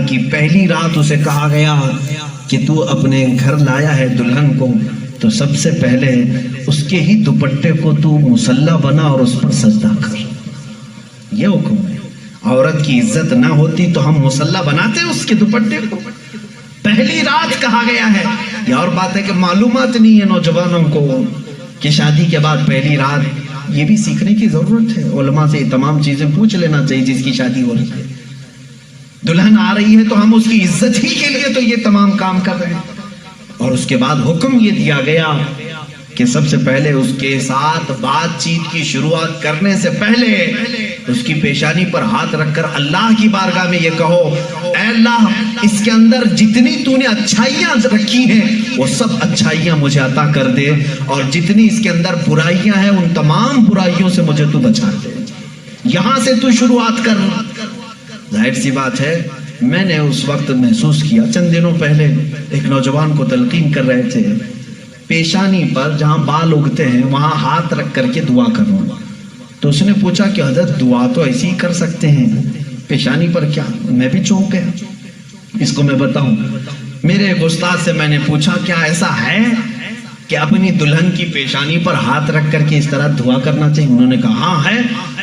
کی پہلی رات اسے کہا گیا کہ تو اپنے گھر لایا ہے دلہن کو تو سب سے پہلے اس کے ہی دوپٹے کو تو مصلی بنا اور اس پر سجدہ کر. یہ حکم ہے. عورت کی عزت نہ ہوتی تو ہم مصلی بناتے اس کے دوپٹے کو. پہلی رات کہا گیا ہے. یہ اور بات ہے کہ معلومات نہیں ہے نوجوانوں کو کہ شادی کے بعد پہلی رات. یہ بھی سیکھنے کی ضرورت ہے. علماء سے یہ تمام چیزیں پوچھ لینا چاہیے جس کی شادی ہو رہی ہے. دلہن آ رہی ہے تو ہم اس کی عزت ہی کے لیے تو یہ تمام کام کر رہے ہیں. اور اس کے بعد حکم یہ دیا گیا کہ سب سے پہلے اس کے ساتھ بات چیت کی شروعات کرنے سے پہلے اس کی پیشانی پر ہاتھ رکھ کر اللہ کی بارگاہ میں یہ کہو اے اللہ اس کے اندر جتنی تو نے اچھائیاں رکھی ہیں وہ سب اچھائیاں مجھے عطا کر دے اور جتنی اس کے اندر برائیاں ہیں ان تمام برائیوں سے مجھے تو بچا دے. یہاں سے تو شروعات کر. ظاہر سی بات ہے میں نے اس وقت محسوس کیا چند دنوں پہلے ایک نوجوان کو تلقین کر رہے تھے پیشانی پر جہاں بال اگتے ہیں وہاں ہاتھ رکھ کر کے دعا کرو. تو اس نے پوچھا کہ حضرت دعا تو ایسی ہی کر سکتے ہیں پیشانی پر کیا؟ میں بھی چونک گیا. اس کو میں بتاؤں میرے ایک استاد سے میں نے پوچھا کیا ایسا ہے کہ اپنی دلہن کی پیشانی پر ہاتھ رکھ کر کے اس طرح دعا کرنا چاہیے؟ انہوں نے کہا ہاں ہے.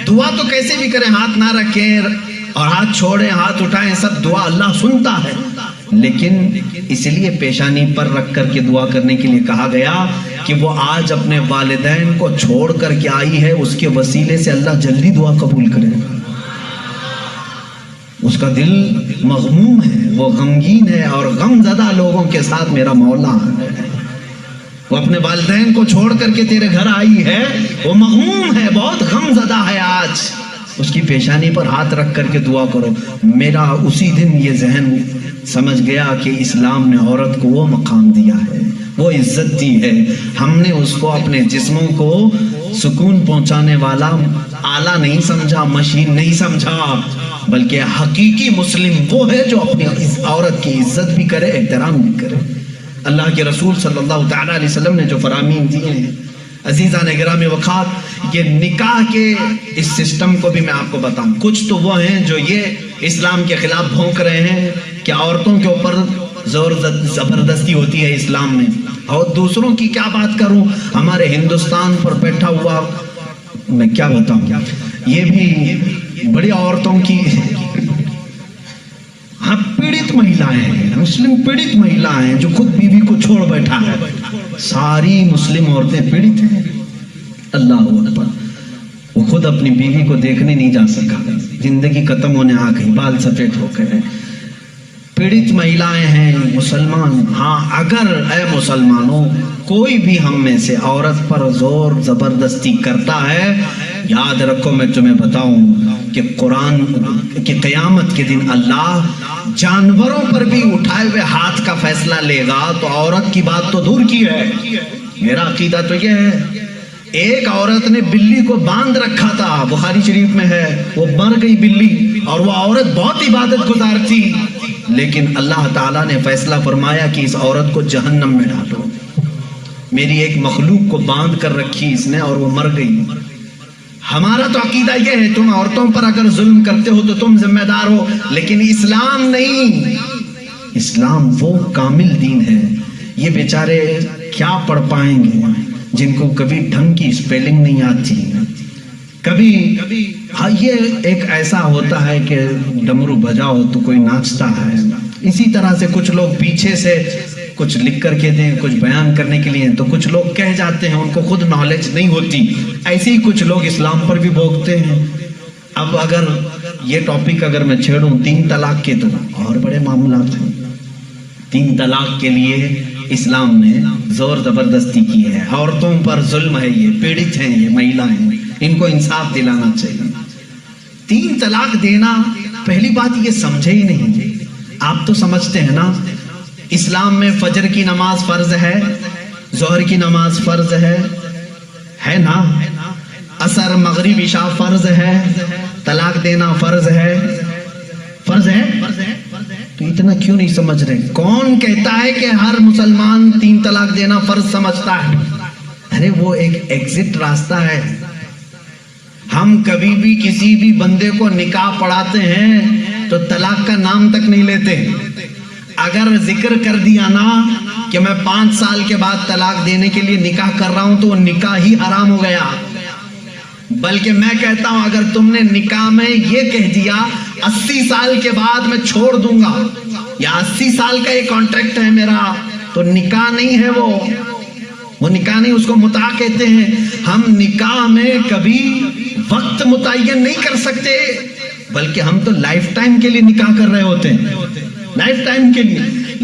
دعا تو کیسے بھی کریں ہاتھ نہ رکھیں اور ہاتھ چھوڑیں ہاتھ اٹھائیں سب دعا اللہ سنتا ہے لیکن اس لیے پیشانی پر رکھ کر کے دعا کرنے کے لیے کہا گیا کہ وہ آج اپنے والدین کو چھوڑ کر کے آئی ہے اس کے وسیلے سے اللہ جلدی دعا قبول کرے. اس کا دل مغموم ہے وہ غمگین ہے اور غم زدہ لوگوں کے ساتھ میرا مولا ہے. وہ اپنے والدین کو چھوڑ کر کے تیرے گھر آئی ہے وہ مغموم ہے بہت غم زدہ ہے. آج اس کی پیشانی پر ہاتھ رکھ کر کے دعا کرو. میرا اسی دن یہ ذہن سمجھ گیا کہ اسلام نے عورت کو وہ مقام دیا ہے وہ عزت دی ہے. ہم نے اس کو اپنے جسموں کو سکون پہنچانے والا آلہ نہیں سمجھا مشین نہیں سمجھا بلکہ حقیقی مسلم وہ ہے جو اپنی عورت کی عزت بھی کرے احترام بھی کرے. اللہ کے رسول صلی اللہ تعالیٰ علیہ وسلم نے جو فرامین دیے ہیں عزیزان گرامی وقات یہ نکاح کے اس سسٹم کو بھی میں آپ کو بتاؤں. کچھ تو وہ ہیں جو یہ اسلام کے خلاف بھونک رہے ہیں کہ عورتوں کے اوپر زور زبردستی ہوتی ہے اسلام میں اور دوسروں کی کیا بات کروں. ہمارے ہندوستان پر بیٹھا ہوا میں کیا بتاؤں یہ بھی بڑی عورتوں کی ہاں پیڑت مہیلائیں ہیں مسلم پیڑت مہیلائیں ہیں جو خود بیوی کو چھوڑ بیٹھا ہے. ساری مسلم عورتیں پیڑت ہیں. اللہ اکبر. وہ خود اپنی بیوی کو دیکھنے نہیں جا سکا زندگی ختم ہونے آ گئی بال سفید ہو گئے. پیڑت مہیلائیں ہیں مسلمان. ہاں اگر اے مسلمانوں کوئی بھی ہم میں سے عورت پر زور زبردستی کرتا ہے یاد رکھو میں تمہیں بتاؤں کہ قرآن کہ قیامت کے دن اللہ جانوروں پر بھی اٹھائے ہوئے ہاتھ کا فیصلہ لے گا تو عورت کی بات تو دور کی ہے. میرا عقیدہ تو یہ ہے ایک عورت نے بلی کو باندھ رکھا تھا بخاری شریف میں ہے وہ مر گئی بلی اور وہ عورت بہت عبادت گزار تھی لیکن اللہ تعالیٰ نے فیصلہ فرمایا کہ اس عورت کو جہنم میں ڈالو. میری ایک مخلوق کو باندھ کر رکھی اس نے اور وہ مر گئی. ہمارا تو عقیدہ یہ ہے تم عورتوں پر اگر ظلم کرتے ہو تو تم ذمہ دار ہو لیکن اسلام نہیں. اسلام وہ کامل دین ہے. یہ بیچارے کیا پڑھ پائیں گے جن کو کبھی ڈھنگ کی اسپیلنگ نہیں آتی کبھی ہاں یہ ایک ایسا ہوتا ہے کہ ڈمرو بجاؤ تو کوئی ناچتا ہے. اسی طرح سے کچھ لوگ پیچھے سے کچھ لکھ کر کے دیں کچھ بیان کرنے کے لیے تو کچھ لوگ کہہ جاتے ہیں ان کو خود نالج نہیں ہوتی. ایسے ہی کچھ لوگ اسلام پر بھی بھوکتے ہیں. اب اگر یہ ٹاپک اگر میں چھیڑوں 3 طلاق کے تو اور بڑے معاملات ہیں. 3 طلاق کے لیے اسلام نے زور زبردستی کی ہے. عورتوں پر ظلم ہے یہ پیڑت ہیں یہ مہیلا ہیں ان کو انصاف دلانا چاہیے. 3 طلاق دینا پہلی بات یہ سمجھے ہی نہیں. آپ تو سمجھتے ہیں نا اسلام میں فجر کی نماز فرض ہے ظہر کی نماز فرض ہے نا عصر مغرب عشاء فرض ہے طلاق دینا فرض ہے تو اتنا کیوں نہیں سمجھ رہے؟ کون کہتا ہے کہ ہر مسلمان 3 طلاق دینا فرض سمجھتا ہے؟ ارے وہ ایک ایگزٹ راستہ ہے. ہم کبھی بھی کسی بھی بندے کو نکاح پڑھاتے ہیں تو طلاق کا نام تک نہیں لیتے. اگر ذکر کر دیا نا کہ میں 5 سال کے بعد طلاق دینے کے لیے نکاح کر رہا ہوں تو وہ نکاح ہی حرام ہو گیا. بلکہ میں کہتا ہوں اگر تم نے نکاح میں یہ کہہ دیا 80 سال کے بعد میں چھوڑ دوں گا یا 80 سال کا یہ کانٹریکٹ ہے میرا, تو نکاح نہیں ہے وہ نکاح نہیں, اس کو متاع کہتے ہیں. ہم نکاح میں کبھی وقت متعین نہیں کر سکتے, بلکہ ہم تو لائف ٹائم کے لیے نکاح کر رہے ہوتے ہیں, لائف ٹائم کے لیے.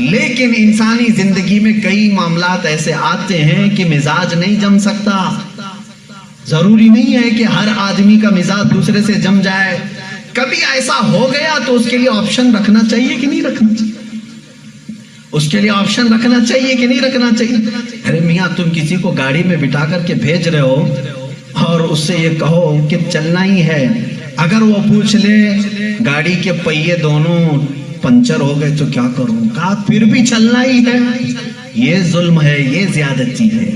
لیکن انسانی زندگی میں کئی معاملات ایسے آتے ہیں کہ مزاج نہیں جم سکتا. ضروری نہیں ہے کہ ہر آدمی کا مزاج دوسرے سے جم جائے. کبھی ایسا ہو گیا تو اس کے لیے آپشن رکھنا چاہیے کہ نہیں رکھنا چاہیے, اس کے لیے آپشن رکھنا چاہیے کہ نہیں رکھنا چاہیے. ارے میاں تم کسی کو گاڑی میں بٹھا کر کے بھیج رہے ہو اور اس سے یہ کہو کہ چلنا ہی ہے, اگر وہ پوچھ لے گاڑی کے پہیے دونوں پنچر ہو گئے تو کیا کروں, کہا پھر بھی چلنا ہی ہے. یہ ظلم ہے, یہ زیادتی ہے.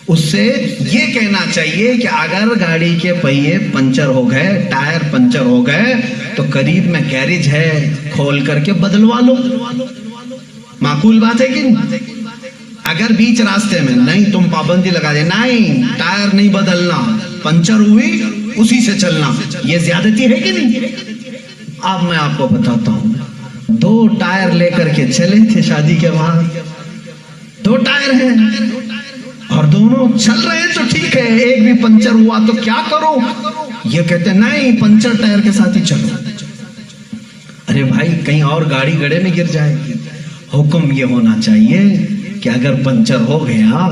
اس سے یہ کہنا چاہیے کہ اگر گاڑی کے پہیے پنچر ہو گئے, ٹائر پنچر ہو گئے تو قریب میں گیرج ہے, کھول کر کے بدلوا لو. معقول بات ہے کہ نہیں؟ اگر بیچ راستے میں نہیں تم پابندی لگا دے, نہیں ٹائر نہیں بدلنا, پنچر ہوئی اسی سے چلنا, یہ زیادتی ہے کہ نہیں؟ اب میں آپ کو بتاتا ہوں, 2 ٹائر لے کر کے چلے تھے شادی کے بعد, 2 ٹائر ہیں اور دونوں چل رہے ہیں تو ٹھیک ہے, ایک بھی پنچر ہوا تو کیا کرو, یہ کہتے نہیں پنچر ٹائر کے ساتھ ہی چلو. ارے بھائی کہیں اور گاڑی گڑے میں گر جائے گی. حکم یہ ہونا چاہیے کہ اگر پنچر ہو گیا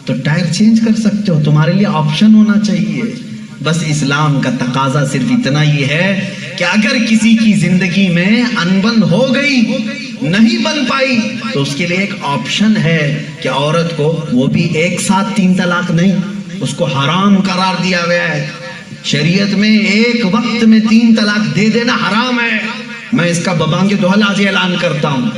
تو ٹائر چینج کر سکتے ہو, تمہارے لیے آپشن ہونا چاہیے. بس اسلام کا تقاضا صرف اتنا ہی ہے کہ اگر کسی کی زندگی میں انبن ہو گئی, نہیں بن پائی, تو اس کے لیے ایک آپشن ہے کہ عورت کو, وہ بھی ایک ساتھ 3 طلاق نہیں, اس کو حرام قرار دیا گیا ہے. شریعت میں ایک وقت میں 3 طلاق دے دینا حرام ہے. میں اس کا ببانگ دوحل آج اعلان کرتا ہوں,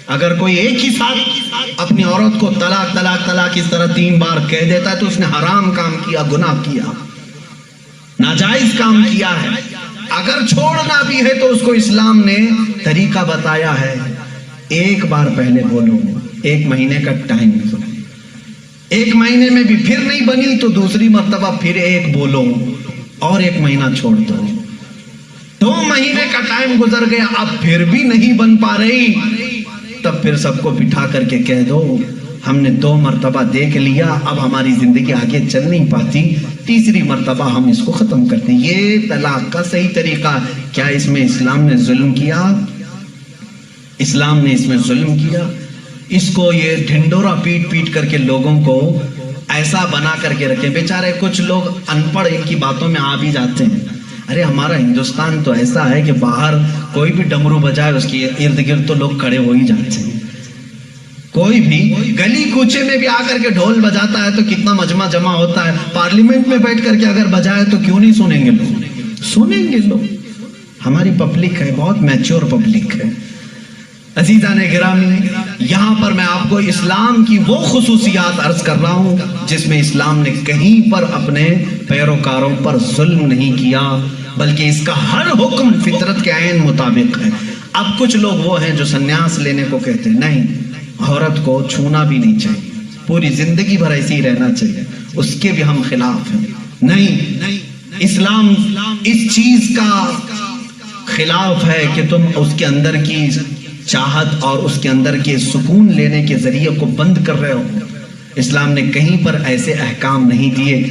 اگر کوئی ایک ہی ساتھ اپنی عورت کو طلاق طلاق طلاق اس طرح 3 بار کہہ دیتا ہے تو اس نے حرام کام کیا, گناہ کیا, ناجائز کام کیا ہے. اگر چھوڑنا بھی ہے تو اس کو اسلام نے طریقہ بتایا ہے. ایک بار پہلے بولو, 1 مہینے کا ٹائم دو, 1 مہینے میں بھی پھر نہیں بنی تو دوسری مرتبہ پھر 1 بولو اور 1 مہینہ چھوڑ دو. 2 مہینے کا ٹائم گزر گیا, اب پھر بھی نہیں بن پا رہی, تب پھر سب کو بٹھا کر کے کہہ دو ہم نے 2 مرتبہ دیکھ لیا, اب ہماری زندگی آگے چل نہیں پاتی, تیسری مرتبہ ہم اس کو ختم کرتے ہیں. یہ طلاق کا صحیح طریقہ. کیا اس میں اسلام نے ظلم کیا؟ اسلام نے اس میں ظلم کیا. اس کو یہ ڈھنڈورا پیٹ پیٹ کر کے لوگوں کو ایسا بنا کر کے رکھے. بیچارے کچھ لوگ ان پڑھ ان کی باتوں میں آ بھی جاتے ہیں. ارے ہمارا ہندوستان تو ایسا ہے کہ باہر کوئی بھی ڈمرو بجائے اس کے ارد گرد تو لوگ کھڑے ہو ہی جاتے ہیں. کوئی بھی گلی کوچے میں بھی آ کر کے ڈھول بجاتا ہے تو کتنا مجمع جمع ہوتا ہے. پارلیمنٹ میں بیٹھ کر کے اگر بجائے تو کیوں نہیں سنیں گے لوگ, سنیں گے لوگ. ہماری پبلک ہے, بہت میچور پبلک ہے. عزیزان گرامی, یہاں پر میں آپ کو اسلام کی وہ خصوصیات عرض کر رہا ہوں جس میں اسلام نے کہیں پر اپنے پیروکاروں پر ظلم نہیں کیا, بلکہ اس کا ہر حکم فطرت کے عین مطابق ہے. اب کچھ لوگ وہ ہیں جو سنیاس لینے کو کہتے ہیں, نہیں عورت کو چھونا بھی نہیں چاہیے, پوری زندگی بھر ایسے ہی رہنا چاہیے, اس کے بھی ہم خلاف ہیں. نہیں, اسلام اس چیز کا خلاف ہے کہ تم اس کے اندر کی چاہت اور اس کے اندر کے سکون لینے کے ذریعے کو بند کر رہے ہو. اسلام نے کہیں پر ایسے احکام نہیں دیے.